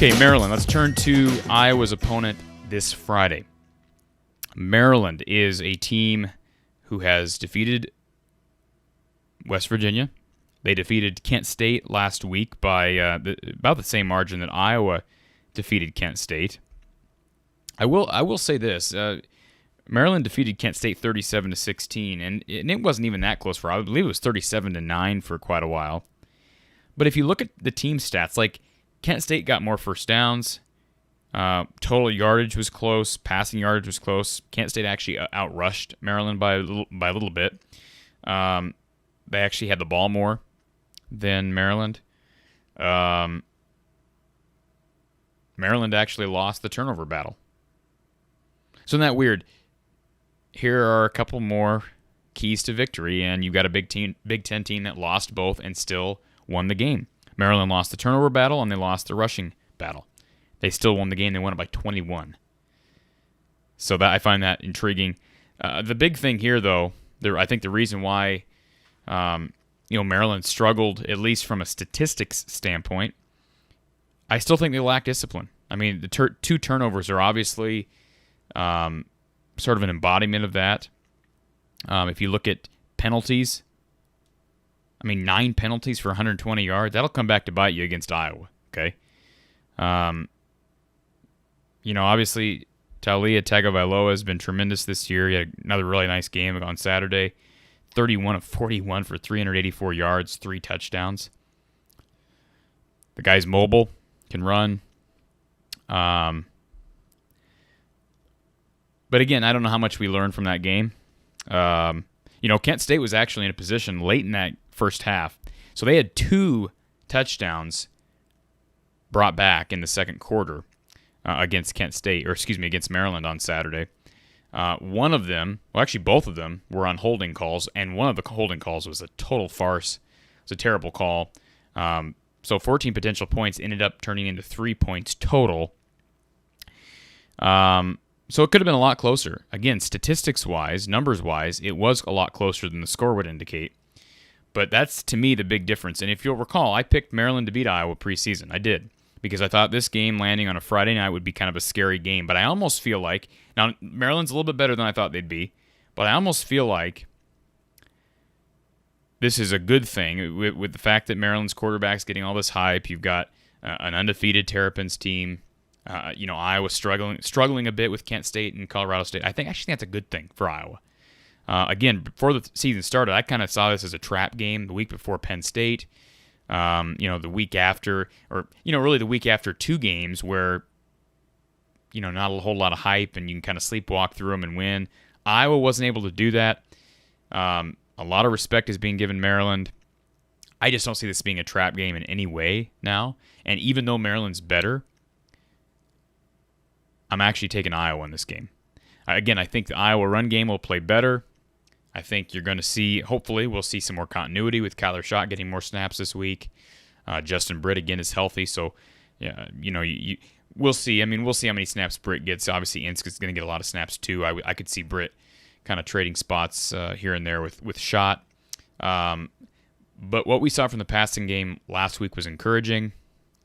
Okay, Maryland. Let's turn to Iowa's opponent this Friday. Maryland is a team who has defeated West Virginia. They defeated Kent State last week by about the same margin that Iowa defeated Kent State. I will say this: Maryland defeated Kent State 37-16, and it wasn't even that close for Iowa. I believe it was 37-9 for quite a while. But if you look at the team stats, like Kent State got more first downs. Total yardage was close. Passing yardage was close. Kent State actually outrushed Maryland by a little bit. They actually had the ball more than Maryland. Maryland actually lost the turnover battle. So isn't that weird? Here are a couple more keys to victory, and you've got a Big Ten team that lost both and still won the game. Maryland lost the turnover battle, and they lost the rushing battle. They still won the game. They won it by 21. So that I find that intriguing. The big thing here, though, I think the reason why Maryland struggled, at least from a statistics standpoint, I still think they lack discipline. I mean, the two turnovers are obviously sort of an embodiment of that. If you look at penalties, 9 penalties for 120 yards, that'll come back to bite you against Iowa, okay? Obviously, Taulia Tagovailoa has been tremendous this year. He had another really nice game on Saturday. 31 of 41 for 384 yards, 3 touchdowns. The guy's mobile, can run. But again, I don't know how much we learned from that game. Kent State was actually in a position late in that first half. So they had 2 touchdowns brought back in the second quarter against against Maryland on Saturday. One of them, well, actually both of them, were on holding calls, and one of the holding calls was a total farce. It was a terrible call. So 14 potential points ended up turning into 3 points total. So it could have been a lot closer. Again, statistics-wise, numbers-wise, it was a lot closer than the score would indicate. But that's, to me, the big difference. And if you'll recall, I picked Maryland to beat Iowa preseason. I did. Because I thought this game landing on a Friday night would be kind of a scary game. But I almost feel like, now Maryland's a little bit better than I thought they'd be, but I almost feel like this is a good thing with the fact that Maryland's quarterback's getting all this hype. You've got an undefeated Terrapins team. Iowa struggling a bit with Kent State and Colorado State. I actually think that's a good thing for Iowa. Again, before the season started, I kind of saw this as a trap game the week before Penn State. The week after, or, really the week after 2 games where, not a whole lot of hype and you can kind of sleepwalk through them and win. Iowa wasn't able to do that. A lot of respect is being given Maryland. I just don't see this being a trap game in any way now. And even though Maryland's better, I'm actually taking Iowa in this game. Again, I think the Iowa run game will play better. I think you're going to see, hopefully, we'll see some more continuity with Kyler Schott getting more snaps this week. Justin Britt, again, is healthy. So, we'll see. We'll see how many snaps Britt gets. Obviously, Insk is going to get a lot of snaps, too. I could see Britt kind of trading spots here and there with Schott. But what we saw from the passing game last week was encouraging.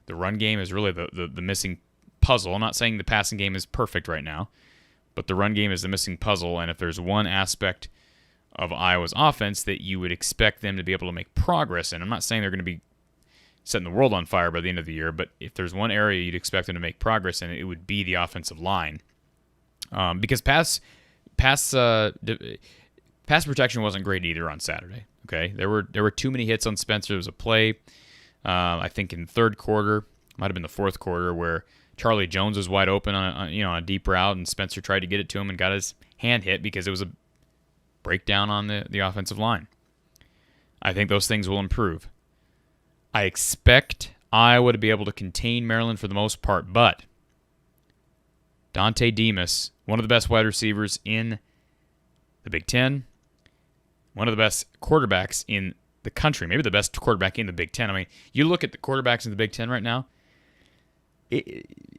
The run game is really the missing puzzle. I'm not saying the passing game is perfect right now, but the run game is the missing puzzle. And if there's one aspect of Iowa's offense that you would expect them to be able to make progress in, I'm not saying they're going to be setting the world on fire by the end of the year, but if there's one area you'd expect them to make progress in, it would be the offensive line. Because pass protection wasn't great either on Saturday. Okay, there were too many hits on Spencer. There was a play, I think in the third quarter, might have been the fourth quarter, where Charlie Jones was wide open on a deep route, and Spencer tried to get it to him and got his hand hit because it was a breakdown on the offensive line. I think those things will improve. I expect Iowa to be able to contain Maryland for the most part, but Dante Demas, one of the best wide receivers in the Big Ten, one of the best quarterbacks in the country, maybe the best quarterback in the Big Ten. You look at the quarterbacks in the Big Ten right now,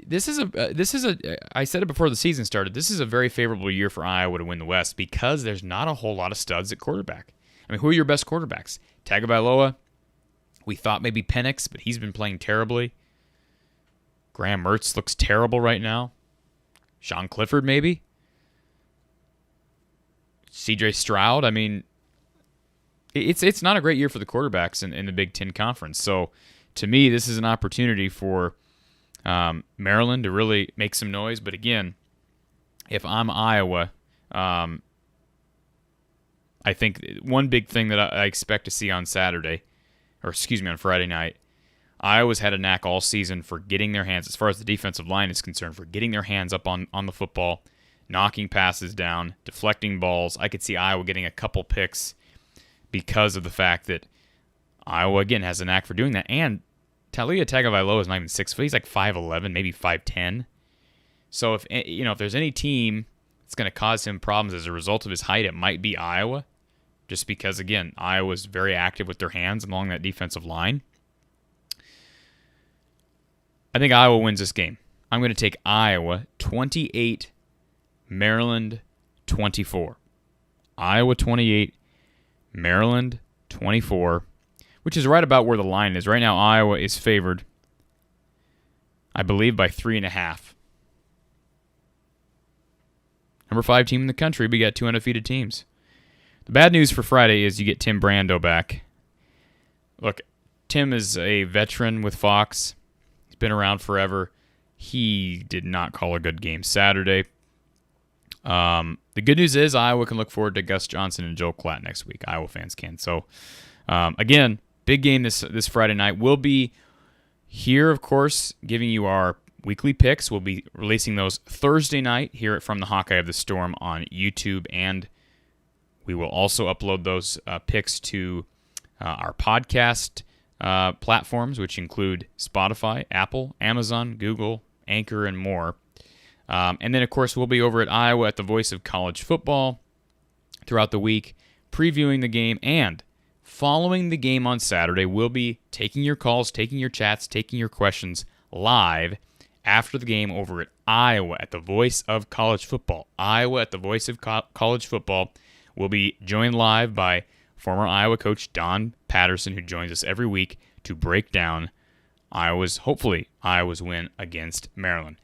this is I said it before the season started, this is a very favorable year for Iowa to win the West because there's not a whole lot of studs at quarterback. Who are your best quarterbacks? Tagovailoa. We thought maybe Penix, but he's been playing terribly. Graham Mertz looks terrible right now. Sean Clifford, maybe. C.J. Stroud. I mean, it's not a great year for the quarterbacks in the Big Ten Conference. So, to me, this is an opportunity for Maryland to really make some noise. But again, if I'm Iowa, I think one big thing that I expect to see on on Friday night, Iowa's had a knack all season for getting their hands, as far as the defensive line is concerned, for getting their hands up on the football, knocking passes down, deflecting balls. I could see Iowa getting a couple picks because of the fact that Iowa, again, has a knack for doing that. And Talia Tagovailoa is not even 6 foot. He's like 5'11", maybe 5'10". So if there's any team that's going to cause him problems as a result of his height, it might be Iowa. Just because, again, Iowa's very active with their hands along that defensive line. I think Iowa wins this game. I'm going to take Iowa 28, Maryland 24. Iowa 28, Maryland 24, which is right about where the line is. Right now, Iowa is favored, I believe, by 3.5. Number 5 team in the country, but you got 2 undefeated teams. The bad news for Friday is you get Tim Brando back. Look, Tim is a veteran with Fox. He's been around forever. He did not call a good game Saturday. The good news is Iowa can look forward to Gus Johnson and Joel Klatt next week. Iowa fans can. So, again, big game this Friday night. We'll be here, of course, giving you our weekly picks. We'll be releasing those Thursday night here at From the Hawkeye of the Storm on YouTube, and we will also upload those picks to our podcast platforms, which include Spotify, Apple, Amazon, Google, Anchor, and more. And then, of course, we'll be over at Iowa at the Voice of College Football throughout the week, previewing the game, and following the game on Saturday, we'll be taking your calls, taking your chats, taking your questions live after the game over at Iowa at the Voice of College Football. Iowa at the Voice of College Football. We'll be joined live by former Iowa coach Don Patterson, who joins us every week to break down Iowa's win against Maryland.